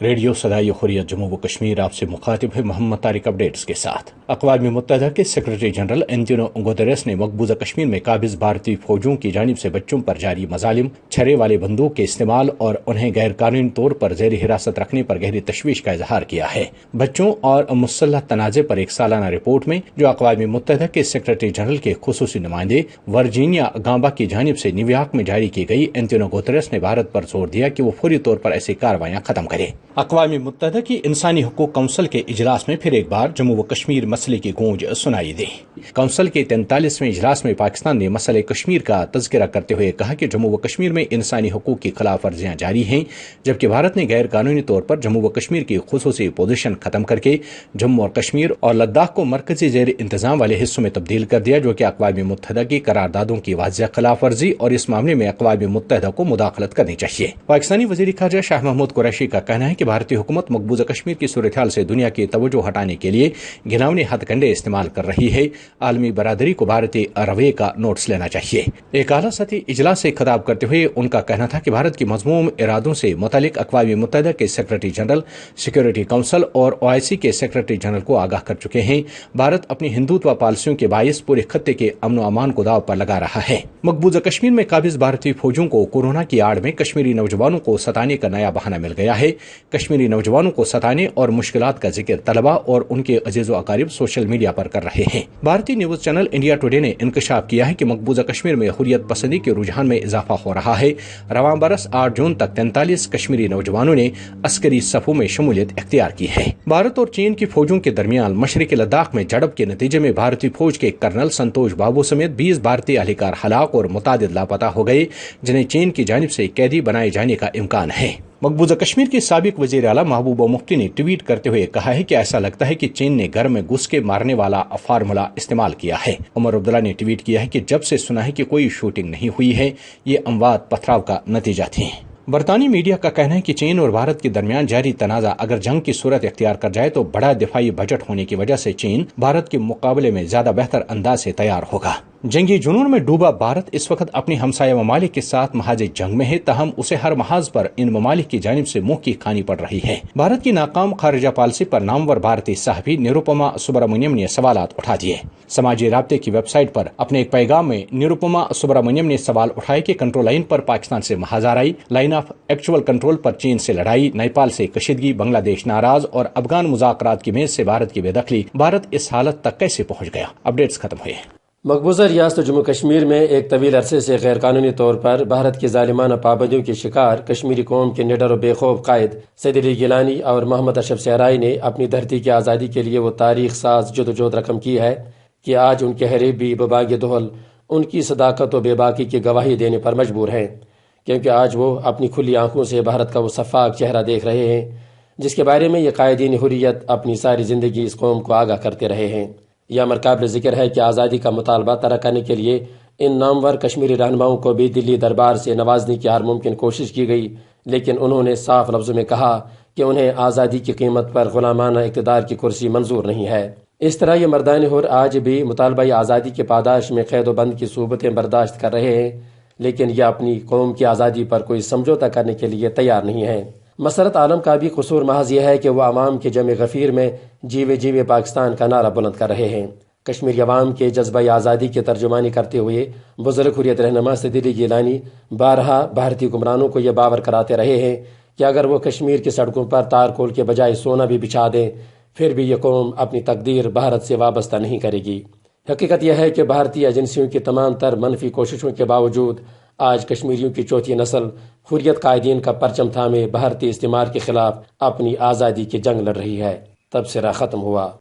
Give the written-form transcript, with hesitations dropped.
Radio صدائے حریت جموں و کشمیر آپ سے مخاطب ہے محمد طارق اپڈیٹس کے ساتھ۔ اقوام متحدہ کے سیکرٹری جنرل اینٹونیو گوتریس نے مقبوضہ کشمیر میں قابض بھارتی فوجوں کی جانب سے بچوں پر جاری مظالم، چھرے والے بندوق کے استعمال اور انہیں غیر قانونی طور پر زیر حراست رکھنے پر گہری تشویش کا اظہار کیا ہے۔ بچوں اور مسلح تنازع پر ایک سالانہ رپورٹ میں جو اقوام متحدہ کے سیکرٹری جنرل کے خصوصی نمائندے ورجینیا گامبا کی جانب سے نیو یارک میں جاری کی گئی، اینٹونیو گوتریس نے بھارت پر زور دیا کہ وہ فوری طور پر ایسی کارروائیاں ختم کرے۔ اقوام متحدہ کی انسانی حقوق کونسل کے اجلاس میں پھر ایک بار جموں و کشمیر مسئلے کی گونج سنائی دی۔ کونسل کے 43ویں اجلاس میں پاکستان نے مسئلہ کشمیر کا تذکرہ کرتے ہوئے کہا کہ جموں و کشمیر میں انسانی حقوق کی خلاف ورزیاں جاری ہیں، جبکہ بھارت نے غیر قانونی طور پر جموں و کشمیر کی خصوصی پوزیشن ختم کر کے جموں اور کشمیر اور لداخ کو مرکزی زیر انتظام والے حصوں میں تبدیل کر دیا، جو کہ اقوام متحدہ کی قراردادوں کی واضح خلاف ورزی اور اس معاملے میں اقوام متحدہ کو مداخلت کرنی چاہیے۔ پاکستانی وزیر خارجہ شاہ محمود قریشی کا کہنا ہے کہ بھارتی حکومت مقبوضہ کشمیر کی صورتحال سے دنیا کی توجہ ہٹانے کے لیے گھناونے ہتھ کنڈے استعمال کر رہی ہے۔ عالمی برادری کو بھارتی رویے کا نوٹس لینا چاہیے۔ ایک اعلیٰ سطحی اجلاس سے خطاب کرتے ہوئے ان کا کہنا تھا کہ بھارت کی مذموم ارادوں سے متعلق اقوام متحدہ کے سیکرٹری جنرل، سیکورٹی کونسل اور OIC کے سیکرٹری جنرل کو آگاہ کر چکے ہیں۔ بھارت اپنی ہندوتوا پالیسیوں کے باعث پورے خطے کے امن و امان کو داؤ پر لگا رہا ہے۔ مقبوضہ کشمیر میں قابض بھارتی فوجوں کو کورونا کی آڑ میں کشمیری نوجوانوں کو ستانے کا نیا بہانہ مل گیا ہے۔ کشمیری نوجوانوں کو ستانے اور مشکلات کا ذکر طلباء اور ان کے عزیز و اقارب سوشل میڈیا پر کر رہے ہیں۔ بھارتی نیوز چینل انڈیا ٹوڈے نے انکشاف کیا ہے کہ مقبوضہ کشمیر میں حریت پسندی کے رجحان میں اضافہ ہو رہا ہے۔ رواں برس 8 جون تک 43 کشمیری نوجوانوں نے عسکری صفوں میں شمولیت اختیار کی ہے۔ بھارت اور چین کی فوجوں کے درمیان مشرقی لداخ میں جھڑپ کے نتیجے میں بھارتی فوج کے کرنل سنتوش بابو سمیت 20 بھارتی اہلکار ہلاک اور متعدد لاپتہ ہو گئے، جنہیں چین کی جانب سے قیدی بنائے جانے کا امکان ہے۔ مقبوضہ کشمیر کے سابق وزیر اعلیٰ محبوبہ مفتی نے ٹویٹ کرتے ہوئے کہا ہے کہ ایسا لگتا ہے کہ چین نے گھر میں گھس کے مارنے والا فارمولا استعمال کیا ہے۔ عمر عبداللہ نے ٹویٹ کیا ہے کہ جب سے سنا ہے کہ کوئی شوٹنگ نہیں ہوئی ہے، یہ اموات پتھراؤ کا نتیجہ تھے۔ برطانوی میڈیا کا کہنا ہے کہ چین اور بھارت کے درمیان جاری تنازع اگر جنگ کی صورت اختیار کر جائے تو بڑا دفاعی بجٹ ہونے کی وجہ سے چین بھارت کے مقابلے میں زیادہ بہتر انداز سے تیار ہوگا۔ جنگی جنون میں ڈوبا بھارت اس وقت اپنی ہمسایہ ممالک کے ساتھ محاذ جنگ میں ہے، تاہم اسے ہر محاذ پر ان ممالک کی جانب سے منہ کی کھانی پڑ رہی ہے۔ بھارت کی ناکام خارجہ پالیسی پر نامور بھارتی صحافی نروپما سبرامنیم نے سوالات اٹھا دیے۔ سماجی رابطے کی ویب سائٹ پر اپنے ایک پیغام میں نروپما سبرامنیم نے سوال اٹھائے کہ کنٹرول لائن پر پاکستان سے محاذ آرائی، لائن آف ایکچوئل کنٹرول پر چین سے لڑائی، نیپال سے کشیدگی، بنگلہ دیش ناراض اور افغان مذاکرات کی میز سے بھارت کی بے دخلی، بھارت اس حالت تک کیسے پہنچ گیا؟ اپڈیٹس ختم ہوئے۔ مقبوضہ ریاست جموں کشمیر میں ایک طویل عرصے سے غیر قانونی طور پر بھارت کی ظالمانہ پابندیوں کے شکار کشمیری قوم کے نڈر و بے خوف قائد سید علی گیلانی اور محمد اشرف صحرائی نے اپنی دھرتی کی آزادی کے لیے وہ تاریخ ساز جدوجہد رقم کی ہے کہ آج ان کے حریف بھی بباغ دہل ان کی صداقت و بے باکی کی گواہی دینے پر مجبور ہیں، کیونکہ آج وہ اپنی کھلی آنکھوں سے بھارت کا وہ شفاف چہرہ دیکھ رہے ہیں جس کے بارے میں یہ قائدین حریت اپنی ساری زندگی اس قوم کو آگاہ کرتے رہے ہیں۔ یہ امر قابل ذکر ہے کہ آزادی کا مطالبہ طرح کرنے کے لیے ان نامور کشمیری رہنماؤں کو بھی دلی دربار سے نوازنے کی ہر ممکن کوشش کی گئی، لیکن انہوں نے صاف لفظوں میں کہا کہ انہیں آزادی کی قیمت پر غلامانہ اقتدار کی کرسی منظور نہیں ہے۔ اس طرح یہ مردان حر آج بھی مطالبہ آزادی کے پاداش میں قید و بند کی صورتیں برداشت کر رہے ہیں، لیکن یہ اپنی قوم کی آزادی پر کوئی سمجھوتہ کرنے کے لیے تیار نہیں ہیں۔ مسرت عالم کا بھی قصور محض یہ ہے کہ وہ عوام کے جمع غفیر میں جیوے جیوے پاکستان کا نعرہ بلند کر رہے ہیں۔ کشمیری عوام کے جذبہ آزادی کی ترجمانی کرتے ہوئے بزرگ حریت رہنما سید علی گیلانی بارہا بھارتی حکمرانوں کو یہ باور کراتے رہے ہیں کہ اگر وہ کشمیر کی سڑکوں پر تارکول کے بجائے سونا بھی بچھا دیں پھر بھی یہ قوم اپنی تقدیر بھارت سے وابستہ نہیں کرے گی۔ حقیقت یہ ہے کہ بھارتی ایجنسیوں کی تمام تر منفی کوششوں کے باوجود آج کشمیریوں کی چوتھی نسل حریت قائدین کا پرچم تھامے بھارتی استعمار کے خلاف اپنی آزادی کی جنگ لڑ رہی ہے۔ تبصرہ ختم ہوا۔